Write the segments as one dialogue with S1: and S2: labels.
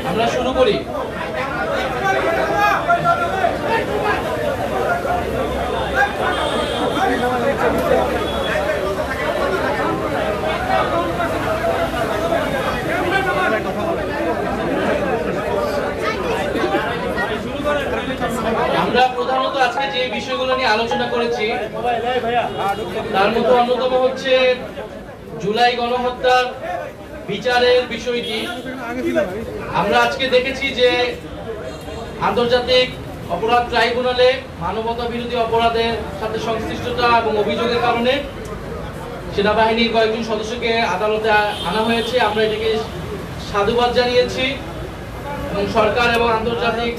S1: আমরা শুরু করি। আমরা প্রধানত আজকে যে বিষয়গুলো নিয়ে আলোচনা করেছি তার মধ্যে অন্যতম হচ্ছে জুলাই গণহত্যার বিচারের বিষয়টি। আমরা আজকে দেখেছি যে আন্তর্জাতিক অপরাধ ট্রাইব্যুনালে মানবতা বিরোধী অপরাধের সাথে সংশ্লিষ্টতা এবং অভিযোগের কারণে সেনাবাহিনীর কয়েকজন সদস্যকে আদালতে আনা হয়েছে। আমরা এটাকে সাধুবাদ জানিয়েছি এবং সরকার এবং আন্তর্জাতিক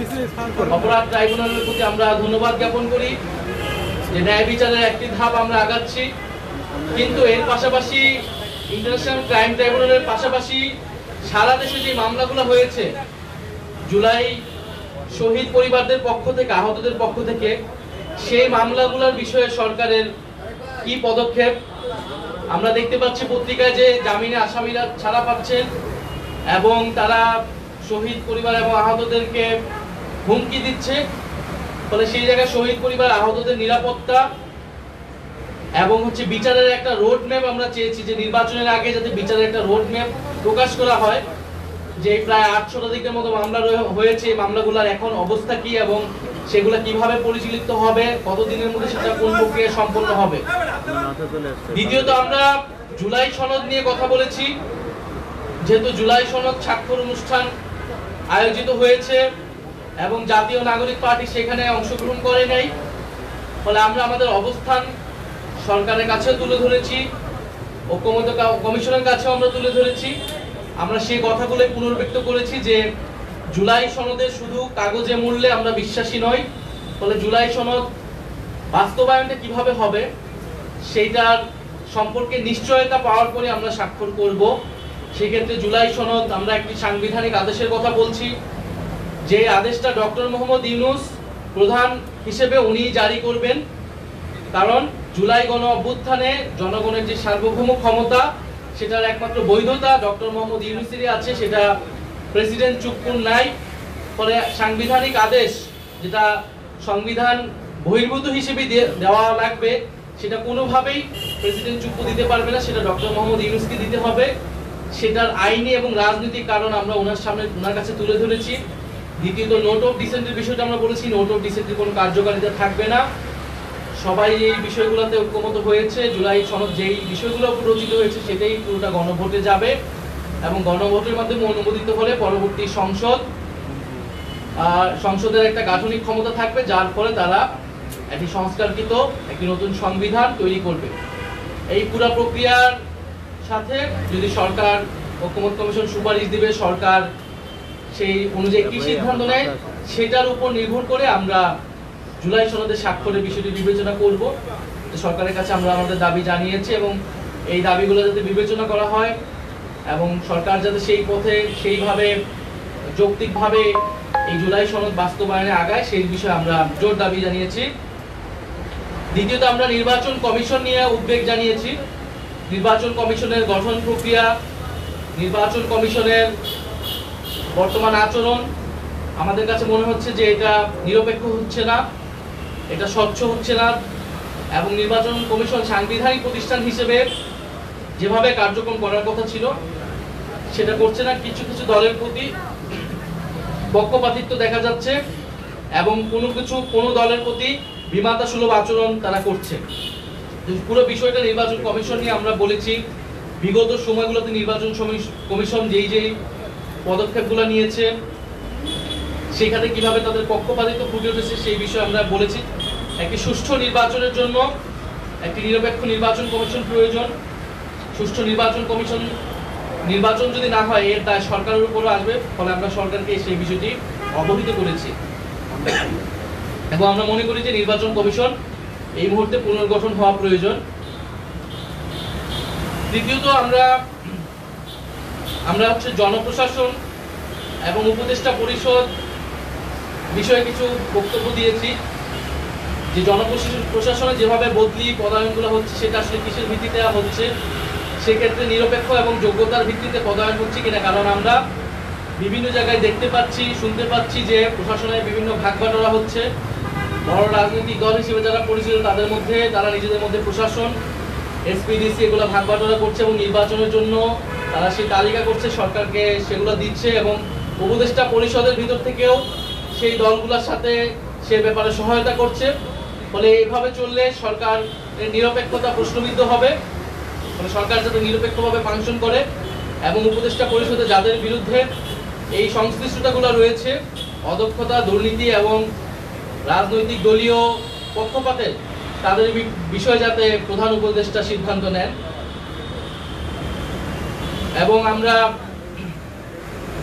S1: অপরাধ ট্রাইব্যুনালের প্রতি আমরা ধন্যবাদ জ্ঞাপন করি যে ন্যায় বিচারের একটি ধাপ আমরা আগাচ্ছি। কিন্তু এর পাশাপাশি ইন্টারন্যাশনাল ক্রাইম ট্রাইব্যুনালের পাশাপাশি সারা দেশে যে মামলাগুলো হয়েছে জুলাই শহীদ পরিবারদের পক্ষ থেকে, আহতদের পক্ষ থেকে, সেই মামলাগুলোর বিষয়ে সরকারের কি পদক্ষেপ। আমরা দেখতে পাচ্ছি পত্রিকায় যে জামিনে আসামিরা ছাড়া পাচ্ছেন এবং তারা শহীদ পরিবার এবং আহতদেরকে হুমকি দিচ্ছে। ফলে সেই জায়গায় শহীদ পরিবার আহতদের নিরাপত্তা এবং হচ্ছে বিচারের একটা রোড ম্যাপ আমরা চেয়েছি যে নির্বাচনের আগে যাতে বিচারের একটা রোড ম্যাপ প্রকাশ করা হয় যে প্রায় 800 শতাধিকের মতো মামলা হয়েছে, মামলাগুলোর এখন অবস্থা কি এবং সেগুলো কিভাবে পরিচালিত হবে, কতদিনের মধ্যে সেটা কোন প্রক্রিয়া সম্পন্ন হবে। দ্বিতীয়ত আমরা জুলাই সনদ নিয়ে কথা বলেছি। যেহেতু জুলাই সনদ স্বাক্ষর অনুষ্ঠান আয়োজিত হয়েছে এবং জাতীয় নাগরিক পার্টি সেখানে অংশগ্রহণ করে নাই, ফলে আমরা আমাদের অবস্থান সরকারের কাছে তুলে ধরেছি, ঐক্যমত্য কমিশনের কাছেও আমরা তুলে ধরেছি। আমরা সেই কথাগুলো পুনর্ব্যক্ত করেছি যে জুলাই সনদে শুধু কাগজে মূল্যে আমরা বিশ্বাসী নই। ফলে জুলাই সনদ বাস্তবায়নটা কিভাবে হবে সেইটার সম্পর্কে নিশ্চয়তা পাওয়ার পরে আমরা স্বাক্ষর করব। সেক্ষেত্রে জুলাই সনদ আমরা একটি সাংবিধানিক আদেশের কথা বলছি, যে আদেশটা ডক্টর মোহাম্মদ ইউনূস প্রধান হিসেবে উনি জারি করবেন। কারণ জুলাই গণ অভ্যুত্থানে জনগণের যে সার্বভৌম ক্ষমতা সেটার একমাত্র বৈধতা ডক্টর মোহাম্মদ ইউনূসেরই আছে, সেটা প্রেসিডেন্ট চুপ্পুর নাই। ফলে সাংবিধানিক আদেশ যেটা সংবিধান বহির্ভূত হিসেবে দেওয়া লাগবে সেটা কোনোভাবেই প্রেসিডেন্ট চুপ্পু দিতে পারবে না, সেটা ডক্টর মোহাম্মদ ইউনূসকে দিতে হবে। সেটার আইনি এবং রাজনৈতিক কারণ আমরা ওনার কাছে তুলে ধরেছি। দ্বিতীয়ত নোট অফ ডিসেন্টের বিষয়টা আমরা বলেছি, নোট অফ ডিসেন্টের কোনো কার্যকারিতা থাকবে না। সবাই এই বিষয়গুলোতে ঐক্যমত হয়েছে। জুলাই সনদ যেই বিষয়গুলো রচিত হয়েছে সেটাই পুরোটা গণভোটে যাবে এবং গণভোটের মাধ্যমে অনুমোদিত হলে পরবর্তী সংসদের একটা গাঠনিক ক্ষমতা থাকবে, যার ফলে তারা একটি সংস্কারকৃত একটি নতুন সংবিধান তৈরি করবে। এই পুরো প্রক্রিয়ার সাথে যদি সরকার ঐক্যমত্য কমিশন সুপারিশ দিবে, সরকার সেই অনুযায়ী কি সিদ্ধান্ত নেয় সেটার উপর নির্ভর করে আমরা জুলাই সনদের স্বাক্ষরের বিষয়টি বিবেচনা করব। সরকারের কাছে আমরা আমাদের দাবি জানিয়েছি এবং এই দাবিগুলো যাতে বিবেচনা করা হয় এবং সরকার যাতে সেই পথে সেইভাবে যৌক্তিকভাবে এই জুলাই সনদ বাস্তবায়নে আগায় সেই বিষয়ে আমরা জোর দাবি জানিয়েছি। দ্বিতীয়ত আমরা নির্বাচন কমিশন নিয়ে উদ্বেগ জানিয়েছি। নির্বাচন কমিশনের গঠন প্রক্রিয়া, নির্বাচন কমিশনের বর্তমান আচরণ আমাদের কাছে মনে হচ্ছে যে এটা নিরপেক্ষ হচ্ছে না, এটা স্বচ্ছ হচ্ছে না এবং নির্বাচন কমিশন সাংবিধানিক প্রতিষ্ঠান হিসেবে যেভাবে কার্যক্রম করার কথা ছিল সেটা করছে না। কিছু কিছু দলের প্রতি পক্ষপাতিত্ব দেখা যাচ্ছে এবং কোনো দলের প্রতি বিমাতা সুলভ আচরণ তারা করছে। পুরো বিষয়টা নির্বাচন কমিশন নিয়ে আমরা বলেছি। বিগত সময়গুলোতে নির্বাচন কমিশন যেই পদক্ষেপগুলো নিয়েছে সেখানে কিভাবে তাদের পক্ষপাতিত্ব ফুটে উঠেছে সেই বিষয়ে আমরা বলেছি। একটি সুষ্ঠু নির্বাচনের জন্য একটি নিরপেক্ষ নির্বাচন কমিশন প্রয়োজন। সুষ্ঠু নির্বাচন যদি না হয় এর দায় সরকারের উপরও আসবে। ফলে আমরা সরকারকে সেই বিষয়টি অবহিত করেছি এবং আমরা মনে করি যে নির্বাচন কমিশন এই মুহূর্তে পুনর্গঠন হওয়া প্রয়োজন। তৃতীয়ত আমরা হচ্ছে জনপ্রশাসন এবং উপদেষ্টা পরিষদ বিষয়ে কিছু বক্তব্য দিয়েছি যে জনপ্রশাসনে যেভাবে বদলি পদায়নগুলো হচ্ছে সেটা আসলে কিসের ভিত্তিতে হচ্ছে সেক্ষেত্রে নিরপেক্ষ এবং যোগ্যতার ভিত্তিতে পদায়ন হচ্ছে কিনা, কারণ আমরা বিভিন্ন জায়গায় দেখতে পাচ্ছি, শুনতে পাচ্ছি যে প্রশাসনের বিভিন্ন ভাগ বাটোয়ারা হচ্ছে। বড় রাজনৈতিক দল হিসেবে যারা পরিচিত তাদের মধ্যে, তারা নিজেদের মধ্যে প্রশাসন, এসপিডিসি এগুলো ভাগ বাটোয়ারা করছে এবং নির্বাচনের জন্য তারা সেই তালিকা করছে, সরকারকে সেগুলো দিচ্ছে এবং উপদেষ্টা পরিষদের ভিতর থেকেও সেই দলগুলোর সাথে সে ব্যাপারে সহায়তা করছে। ফলে এইভাবে চললে সরকারের নিরপেক্ষতা প্রশ্নবিদ্ধ হবে। মানে সরকার যাতে নিরপেক্ষভাবে ফাংশন করে এবং উপদেষ্টা পরিষদে যাদের বিরুদ্ধে এই সংশ্লিষ্টতাগুলো রয়েছে, অদক্ষতা, দুর্নীতি এবং রাজনৈতিক দলীয় পক্ষপাতের, তাদের বিষয়ে যাতে প্রধান উপদেষ্টা সিদ্ধান্ত নেন। এবং আমরা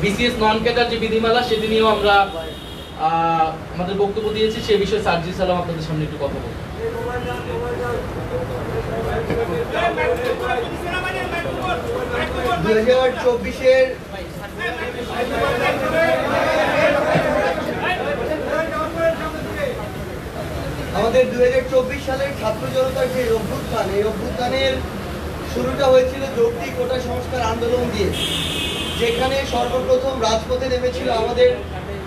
S1: বিসিএস নন ক্যাডার যে বিধিমালা সেটি নিয়েও আমরা আমাদের বক্তব্য দিয়েছি। সে বিষয়ে সার্জি সালাম আপনাদের সামনে একটু কথা বলবো।
S2: 2024-এর আমাদের 2024 সালের ছাত্র জনতার যে অভ্যুত্থান, এই অভ্যুত্থানের শুরুটা হয়েছিল যৌক্তিক কোটা সংস্কার আন্দোলন দিয়ে, যেখানে সর্বপ্রথম রাজপথে নেমেছিল আমাদের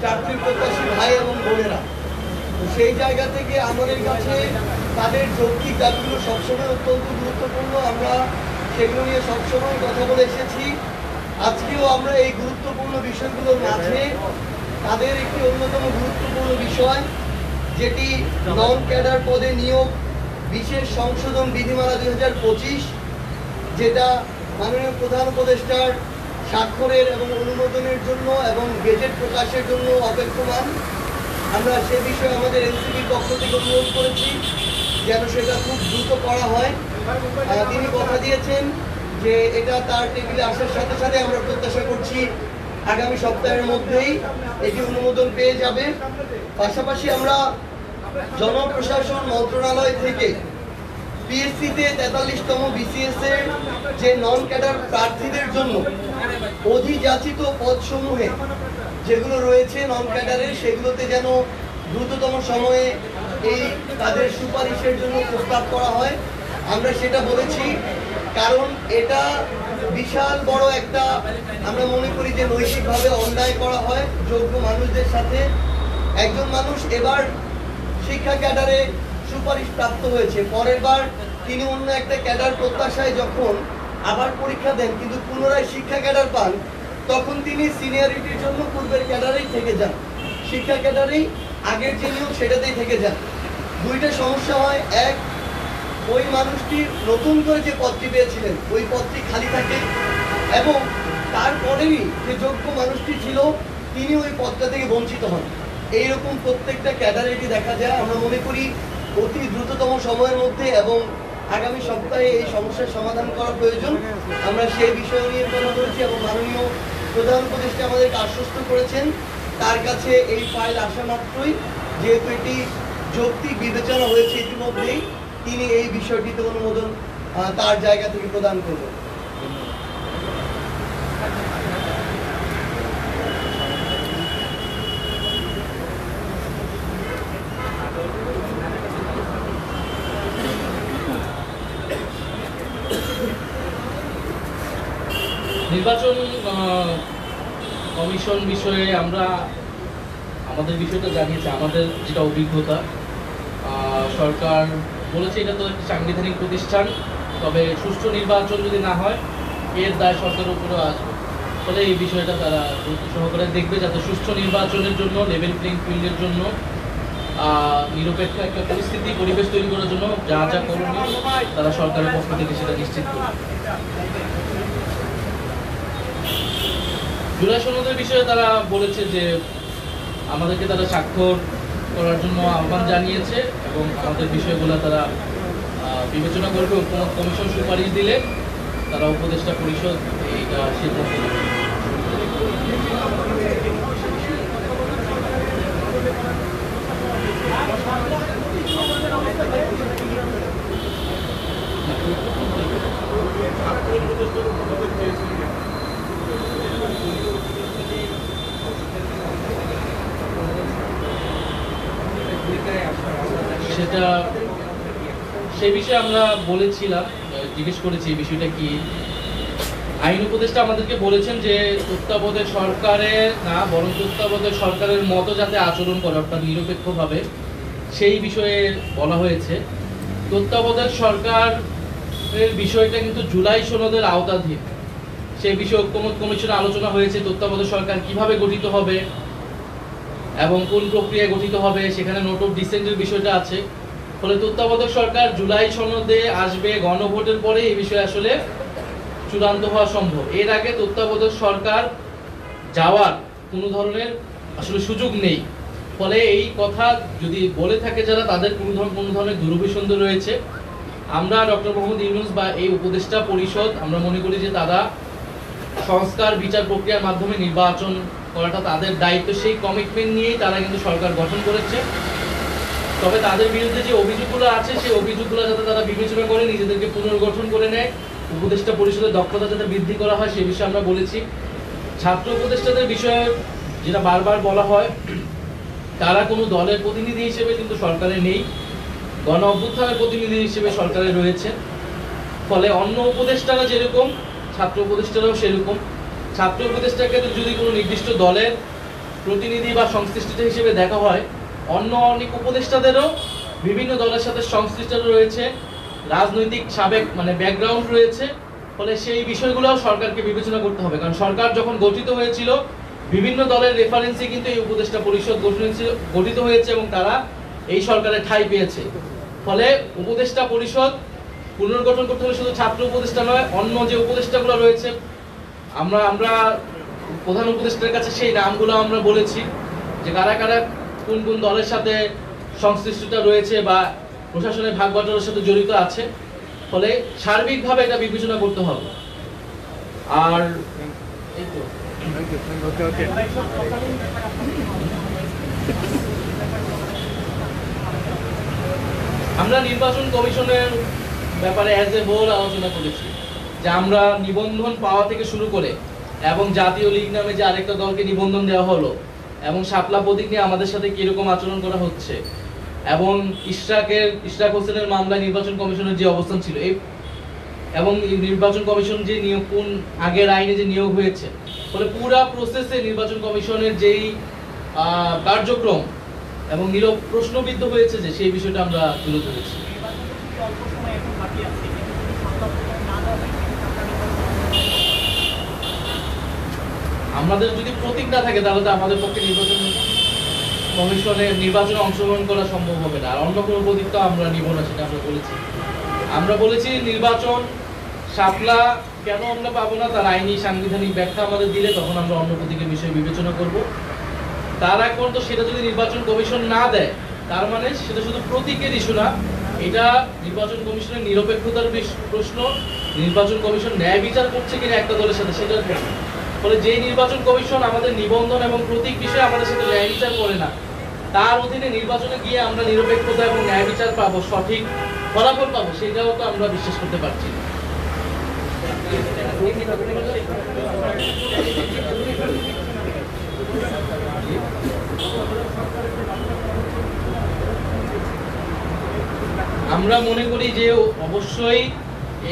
S2: চাকরির প্রত্যাশী ভাই এবং বোনেরা। সেই জায়গা থেকে আমাদের কাছে তাদের যৌক্তিক দাবিগুলো সবসময় অত্যন্ত গুরুত্বপূর্ণ। আমরা সেগুলো নিয়ে সবসময় কথা বলে এসেছি। আজকেও আমরা এই গুরুত্বপূর্ণ বিষয়গুলোর মাঝে তাদের একটি অন্যতম গুরুত্বপূর্ণ বিষয়, যেটি নন ক্যাডার পদে নিয়োগ বিশেষ সংশোধন বিধিমালা 2025, যেটা মাননীয় প্রধান উপদেষ্টার স্বাক্ষরের এবং অনুমোদনের জন্য এবং গেজেট প্রকাশের জন্য অপেক্ষমান। আমরা সে বিষয়ে আমাদের এনসিপির পক্ষ থেকে অনুরোধ করেছি যেন সেটা খুব দ্রুত করা হয়। তিনি কথা দিয়েছেন যে এটা তার টেবিলে আসার সাথে সাথে আমরা প্রত্যাশা করছি আগামী সপ্তাহের মধ্যেই এটি অনুমোদন পেয়ে যাবে। পাশাপাশি আমরা জনপ্রশাসন মন্ত্রণালয় থেকে পিএসসিতে 43তম বিসিএস এর যে নন ক্যাডার প্রার্থীদের জন্য অধিযাচিত পদসমূহে যেগুলো রয়েছে নন ক্যাডারের, সেগুলোতে যেন দ্রুততম সময়ে এই তাদের সুপারিশের জন্য প্রস্তাব করা হয়। আমরা সেটা বলেছি, কারণ এটা বিশাল বড় একটা, আমরা মনে করি যে নৈতিকভাবে অন্যায় করা হয় যোগ্য মানুষদের সাথে। একজন মানুষ এবার শিক্ষা ক্যাডারে সুপারিশ প্রাপ্ত হয়েছে, পরের বার তিনি অন্য একটা ক্যাডার প্রত্যাশায় যখন আবার পরীক্ষা দেন কিন্তু পুনরায় শিক্ষা ক্যাডার পান, তখন তিনি সিনিয়রিটির জন্য পূর্বের ক্যাডারেই থেকে যান, শিক্ষা ক্যাডারেই আগের যে নিয়োগ সেটাতেই থেকে যান। দুইটা সমস্যা হয়, এক, ওই মানুষটি নতুন করে যে পদটি পেয়েছিলেন ওই পদটি খালি থাকে এবং তারপরেই যে যোগ্য মানুষটি ছিল তিনি ওই পদটা থেকে বঞ্চিত হন। এইরকম প্রত্যেকটা ক্যাডারে এটি দেখা যায়। আমরা মনে করি অতি দ্রুততম সময়ের মধ্যে এবং আগামী সপ্তাহে এই সমস্যার সমাধান করা প্রয়োজন। আমরা সেই বিষয় নিয়ে কথা বলেছি এবং মাননীয় প্রধান উপদেষ্টা আমাদেরকে আশ্বস্ত করেছেন তার কাছে এই ফাইল আসা মাত্রই, যেহেতু এটি যৌক্তিক বিবেচনা হয়েছে ইতিমধ্যেই, তিনি এই বিষয়টিতে অনুমোদন তার জায়গা থেকে প্রদান করবেন।
S1: নির্বাচন কমিশন বিষয়ে আমরা আমাদের বিষয়টা জানিয়েছি, আমাদের যেটা অভিজ্ঞতা, সরকার বলেছে এটা তো একটি সাংবিধানিক প্রতিষ্ঠান, তবে সুষ্ঠু নির্বাচন যদি না হয় এর দায় সরকারের উপরেও আসবে। ফলে এই বিষয়টা তারা গুরুত্ব সহকারে দেখবে যাতে সুষ্ঠু নির্বাচনের জন্য, লেভেল প্লেইং ফিল্ডের জন্য, নিরপেক্ষ একটা পরিস্থিতি পরিবেশ তৈরি করার জন্য যা যা করণীয় তারা সরকারের পক্ষ থেকে সেটা নিশ্চিত করবে। জুলাই সনদের বিষয়ে তারা বলেছে যে আমাদেরকে তারা স্বাক্ষর করার জন্য আহ্বান জানিয়েছে এবং আমাদের বিষয়গুলো তারা বিবেচনা করবে। ঐক্যমত্য কমিশন সুপারিশ দিলে তারা উপদেষ্টা পরিষদ এইটা সিদ্ধান্ত নেবে। সেটা সেই বিষয়ে আমরা বলেছিলাম, জিজ্ঞেস করেছি এই বিষয়টা কি আইন উপদেষ্টা আমাদেরকে বলেছেন যে তত্ত্বাবধায়ক সরকারের না, বরং তত্ত্বাবধায়ক সরকারের মতো যাতে আচরণ করে, অর্থাৎ নিরপেক্ষভাবে, সেই বিষয়ে বলা হয়েছে। তত্ত্বাবধায়ক সরকারের বিষয়টা কিন্তু জুলাই সনদের আওতাধীন। সেই বিষয়ে ঐকমত্য কমিশনে আলোচনা হয়েছে তত্ত্বাবধায়ক সরকার কিভাবে গঠিত হবে এবং কোন প্রক্রিয়ায় গঠিত হবে, সেখানে নোট অফ ডিসেন্টের বিষয়টা আছে। ফলে তত্ত্বাবধায়ক সরকার জুলাই সনদে আসবে, গণভোটের পরে এই বিষয়ে আসলে চূড়ান্ত হওয়া সম্ভব। এর আগে তত্ত্বাবধায়ক সরকার যাওয়ার কোনো ধরনের আসলে সুযোগ নেই। ফলে এই কথা যদি বলে থাকে যারা, তাদের কোনো ধরনের দুরভিসন্ধি রয়েছে। আমরা ডক্টর মোহাম্মদ ইউনূস বা এই উপদেষ্টা পরিষদ, আমরা মনে করি যে তারা সংস্কার বিচার প্রক্রিয়ার মাধ্যমে নির্বাচন করাটা তাদের দায়িত্ব, সেই কমিটমেন্ট নিয়েই তারা কিন্তু সরকার গঠন করেছে। তবে তাদের বিরুদ্ধে যে অভিযোগগুলো আছে, সেই অভিযোগগুলো যাতে তারা বিবেচনা করে নিজেদেরকে পুনর্গঠন করে নেয়, উপদেষ্টা পরিষদের দক্ষতা যাতে বৃদ্ধি করা হয়, সে বিষয়ে আমরা বলেছি। ছাত্র উপদেষ্টাদের বিষয়ে যেটা বারবার বলা হয়, তারা কোনো দলের প্রতিনিধি হিসেবে কিন্তু সরকারে নেই, গণ অভ্যুত্থানের প্রতিনিধি হিসেবে সরকারে রয়েছে। ফলে অন্য উপদেষ্টারা যেরকম, ছাত্র উপদেষ্টারাও সেরকম। ছাত্র উপদেষ্টাকে যদি কোনো নির্দিষ্ট দলের প্রতিনিধি বা সংশ্লিষ্ট হিসেবে দেখা হয়, অন্য অনেক উপদেষ্টাদেরও বিভিন্ন দলের সাথে সংশ্লিষ্ট রয়েছে, রাজনৈতিক সাবেক ব্যাকগ্রাউন্ড রয়েছে। ফলে সেই বিষয়গুলো সরকারকে বিবেচনা করতে হবে, কারণ সরকার যখন গঠিত হয়েছিল বিভিন্ন দলের রেফারেন্সে কিন্তু এই উপদেষ্টা পরিষদ গঠিত হয়েছে এবং তারা এই সরকারে ঠাঁই পেয়েছে। ফলে উপদেষ্টা পরিষদ পুনর্গঠন করতে হলে শুধু ছাত্র উপদেষ্টা নয়, অন্য যে উপদেষ্টাগুলো রয়েছে, আমরা প্রধান উপদেষ্টার কাছে সেই নামগুলো আমরা বলেছি যে কারা কারা কোন কোন দলের সাথে সংশ্লিষ্টতা রয়েছে বা প্রশাসনের ভাগ বাটোয়ারার সাথে জড়িত আছে। ফলে সার্বিকভাবে এটা বিবেচনা করতে হবে। আর এই তো আমরা নির্বাচন কমিশনের ব্যাপারে অ্যাজ এ হোল আলোচনা করেছি যে আমরা নিবন্ধন পাওয়া থেকে শুরু করে এবং জাতীয় লীগ নামে যে আরেকটা দলকে নিবন্ধন দেওয়া হলো এবং শাপলা প্রতীক নিয়ে আমাদের সাথে কিরকম আচরণ করা হচ্ছে এবং ইশরাক হোসেনের মামলায় নির্বাচন কমিশনের যে অবস্থান ছিল এবং নির্বাচন কমিশন যে নিয়োগ কোন আগের আইনে যে নিয়োগ হয়েছে, ফলে পুরা প্রসেসে নির্বাচন কমিশনের যেই কার্যক্রম এবং প্রশ্নবিদ্ধ হয়েছে যে সেই বিষয়টা আমরা তুলে ধরেছি। আমাদের যদি প্রতীক না থাকে তাহলে তো আমাদের পক্ষে নির্বাচন কমিশনের নির্বাচনে অংশগ্রহণ করা সম্ভব হবে না। আর অন্য কোনো প্রতীক তো আমরা নিব না, সেটা আমরা বলেছি নির্বাচন শাপলা কেন আমরা পাবো না, তার আইনি সাংবিধানিক ব্যাখ্যা আমাদের দিলে তখন আমরা অন্য প্রতীকের বিষয়ে বিবেচনা করব। তার আগ পর্যন্ত সেটা যদি নির্বাচন কমিশন না দেয়, তার মানে সেটা শুধু প্রতীকের ইস্যু না, এটা নির্বাচন কমিশনের নিরপেক্ষতার প্রশ্ন, নির্বাচন কমিশন ন্যায় বিচার করছে কিনা একটা দলের সাথে সেটার প্রশ্ন। ফলে যে নির্বাচন কমিশন আমাদের নিবন্ধন এবং প্রতীক বিষয়ে আমাদের সাথে ন্যায় বিচার করে না, তার অধীনে নির্বাচনে গিয়ে আমরা নিরপেক্ষতা এবং ন্যায় বিচার পাবো, সঠিক ফলাফল পাবো, সেটাও তো আমরা বিশ্বাস করতে পারছি না। আমরা মনে করি যে অবশ্যই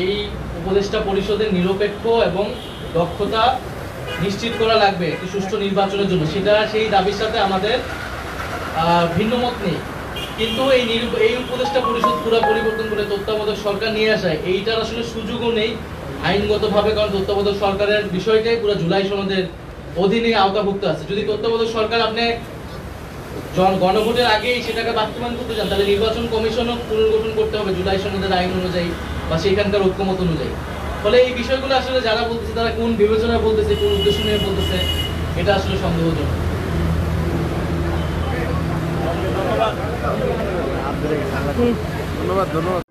S1: এই উপদেষ্টা পরিষদের নিরপেক্ষ এবং দক্ষতা নিশ্চিত করা লাগবে একটি সুষ্ঠু নির্বাচনের জন্য, সেটা সেই দাবির সাথে আমাদের ভিন্নমত নেই। কিন্তু এই উপদেষ্টা পরিষদ পুরো পরিবর্তন করে তত্ত্বাবধায়ক সরকার নিয়ে আসায় এইটার আসলে সুযোগও নেই আইনগতভাবে, কারণ তত্ত্বাবধায়ক সরকারের বিষয়টাই পুরো জুলাই সনদের অধীনে আওতাভুক্ত আছে। যদি তত্ত্বাবধায়ক সরকার আপনি গণভোটের আগেই সেটাকে বাস্তবায়ন করতে চান, তাহলে নির্বাচন কমিশনও পুনর্গঠন করতে হবে জুলাই সনদের আইন অনুযায়ী বা সেখানকার ঐক্যমত অনুযায়ী। ফলে এই বিষয়গুলো আসলে যারা বলতেছে তারা কোন বিবেচনা বলতেছে, কোন উদ্দেশ্য নিয়ে বলতেছে, এটা আসলে সন্দেহজনক।
S3: ধন্যবাদ।